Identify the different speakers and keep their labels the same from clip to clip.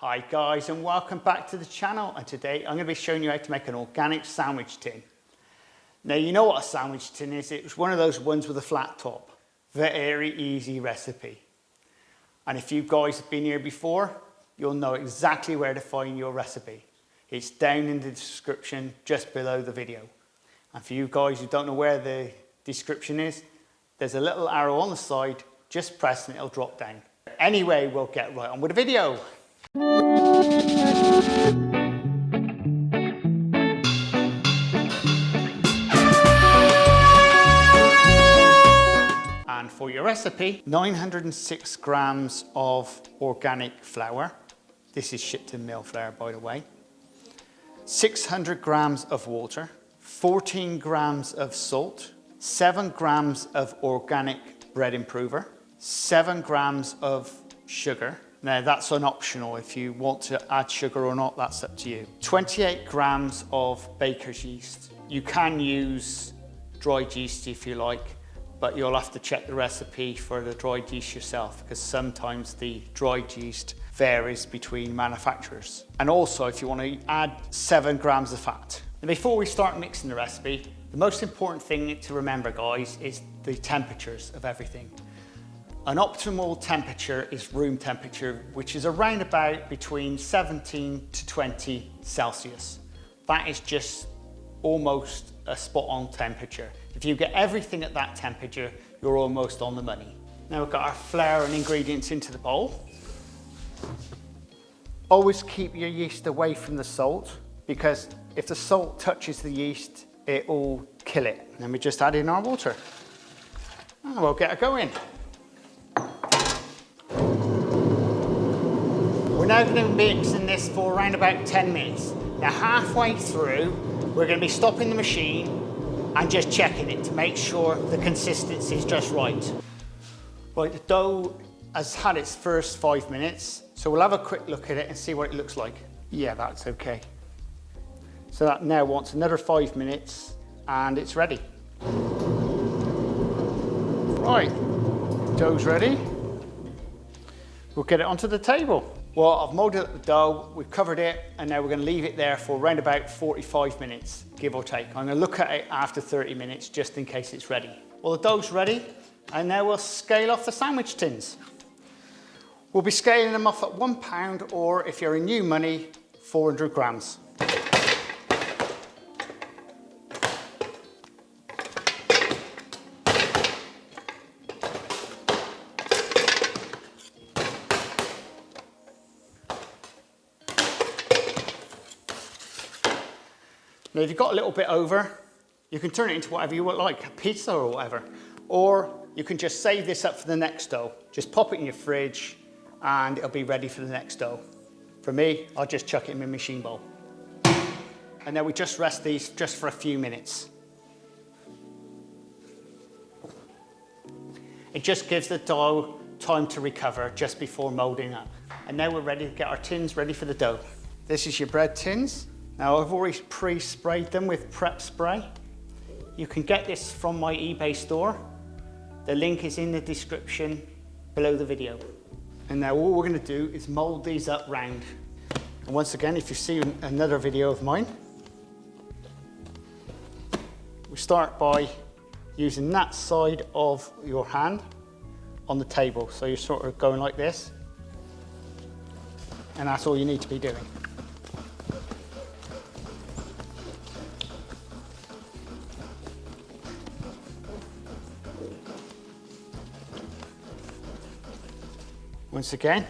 Speaker 1: Hi guys, and welcome back to the channel, and today I'm going to be showing you how to make an organic sandwich tin. Now you know what a sandwich tin is. It's one of those ones with a flat top. Very easy recipe. And if you guys have been here before, you'll know exactly where to find your recipe. It's down in the description just below the video. And for you guys who don't know where the description is, there's a little arrow on the side, just press and it'll drop down. Anyway, we'll get right on with the video. And for your recipe, 906 grams of organic flour. This is shipped in mill flour, by the way. 600 grams of water, 14 grams of salt, 7 grams of organic bread improver, 7 grams of sugar. Now that's an optional. If you want to add sugar or not, that's up to you. 28 grams of baker's yeast. You can use dried yeast if you like, but you'll have to check the recipe for the dried yeast yourself, because sometimes the dried yeast varies between manufacturers. And also if you want to add 7 grams of fat. Now before we start mixing the recipe, the most important thing to remember, guys, is the temperatures of everything. An optimal temperature is room temperature, which is around about between 17 to 20 Celsius. That is just almost a spot on temperature. If you get everything at that temperature, you're almost on the money. Now we've got our flour and ingredients into the bowl. Always keep your yeast away from the salt, because if the salt touches the yeast, it will kill it. Then we just add in our water. And we'll get it going. We're now going to be mixing this for around about 10 minutes. Now halfway through, we're going to be stopping the machine and just checking it to make sure the consistency is just right. Right, the dough has had its first 5 minutes, so we'll have a quick look at it and see what it looks like. Yeah, that's okay. So that now wants another 5 minutes and it's ready. Right, dough's ready. We'll get it onto the table. Well, I've molded up the dough, we've covered it, and now we're going to leave it there for around about 45 minutes, give or take. I'm going to look at it after 30 minutes just in case it's ready. Well, the dough's ready, and now we'll scale off the sandwich tins. We'll be scaling them off at £1, or if you're in new money, 400 grams. Now, if you've got a little bit over, you can turn it into whatever you would like, a pizza or whatever. Or you can just save this up for the next dough. Just pop it in your fridge and it'll be ready for the next dough. For me, I'll just chuck it in my machine bowl. And then we just rest these just for a few minutes. It just gives the dough time to recover just before moulding up. And now we're ready to get our tins ready for the dough. This is your bread tins. Now I've already pre-sprayed them with prep spray. You can get this from my eBay store. The link is in the description below the video. And now all we're going to do is mould these up round. And once again, if you see another video of mine, we start by using that side of your hand on the table. So you're sort of going like this. And that's all you need to be doing. Once again,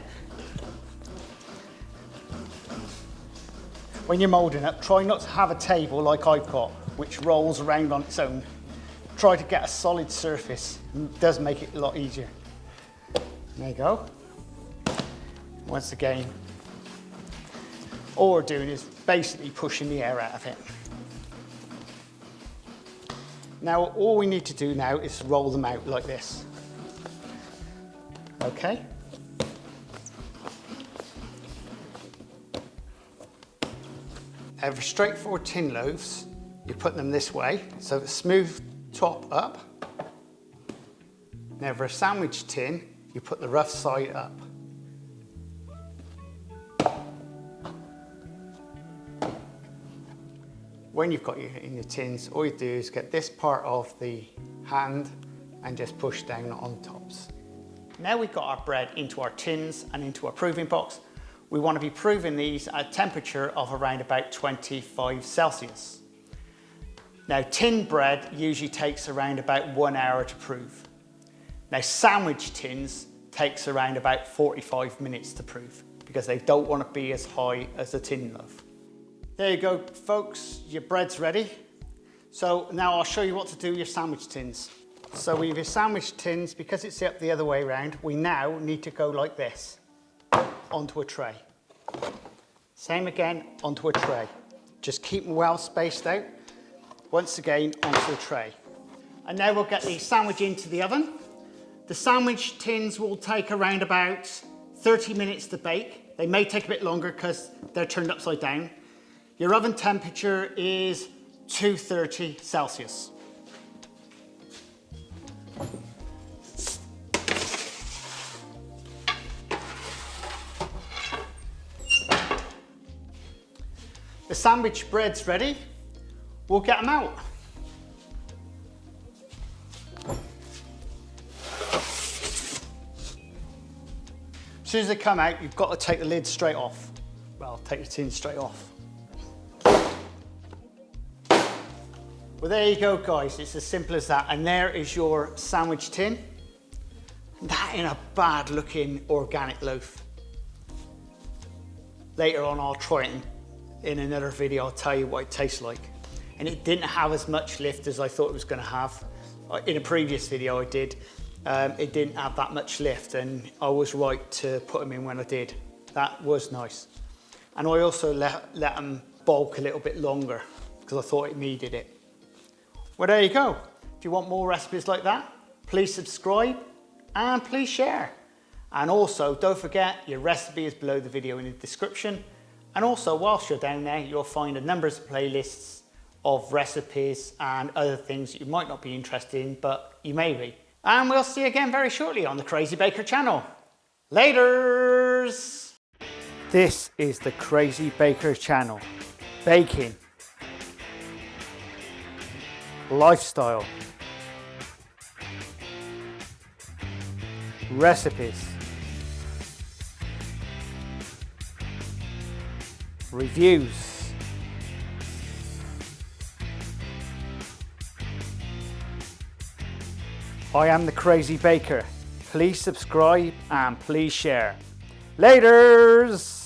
Speaker 1: when you're moulding up, try not to have a table like I've got, which rolls around on its own. Try to get a solid surface. It does make it a lot easier. There you go. Once again, all we're doing is basically pushing the air out of it. Now, all we need to do now is roll them out like this. Okay. For straightforward tin loaves, you put them this way, so the smooth top up. Now for a sandwich tin, you put the rough side up. When you've got it in your tins, all you do is get this part of the hand and just push down on the tops. Now we've got our bread into our tins and into our proving box. We want to be proving these at a temperature of around about 25 Celsius. Now tin bread usually takes around about 1 hour to prove. Now sandwich tins takes around about 45 minutes to prove because they don't want to be as high as a tin loaf. There you go folks, your bread's ready. So now I'll show you what to do with your sandwich tins. So with your sandwich tins, because it's up the other way around, we now need to go like this, onto a tray. Same again, onto a tray. Just keep them well spaced out. Once again, onto a tray. And now we'll get the sandwich into the oven. The sandwich tins will take around about 30 minutes to bake. They may take a bit longer because they're turned upside down. Your oven temperature is 230 Celsius. The sandwich bread's ready. We'll get them out. As soon as they come out, you've got to take the lid straight off. Well, take the tin straight off. Well, there you go, guys. It's as simple as that. And there is your sandwich tin. That in a bad looking organic loaf. Later on, I'll try it in another video. I'll tell you what it tastes like. And it didn't have as much lift as I thought it was going to have. In a previous video I did, it didn't have that much lift, and I was right to put them in when I did. That was nice. And I also let them bulk a little bit longer because I thought it needed it. Well, there you go. If you want more recipes like that, please subscribe and please share. And also, don't forget, your recipe is below the video in the description. And also, whilst you're down there, you'll find a number of playlists of recipes and other things that you might not be interested in, but you may be. And we'll see you again very shortly on the Crazy Baker channel. Laters! This is the Crazy Baker channel. Baking. Lifestyle. Recipes. Reviews. I am the Crazy Baker. Please subscribe and please share. Laters!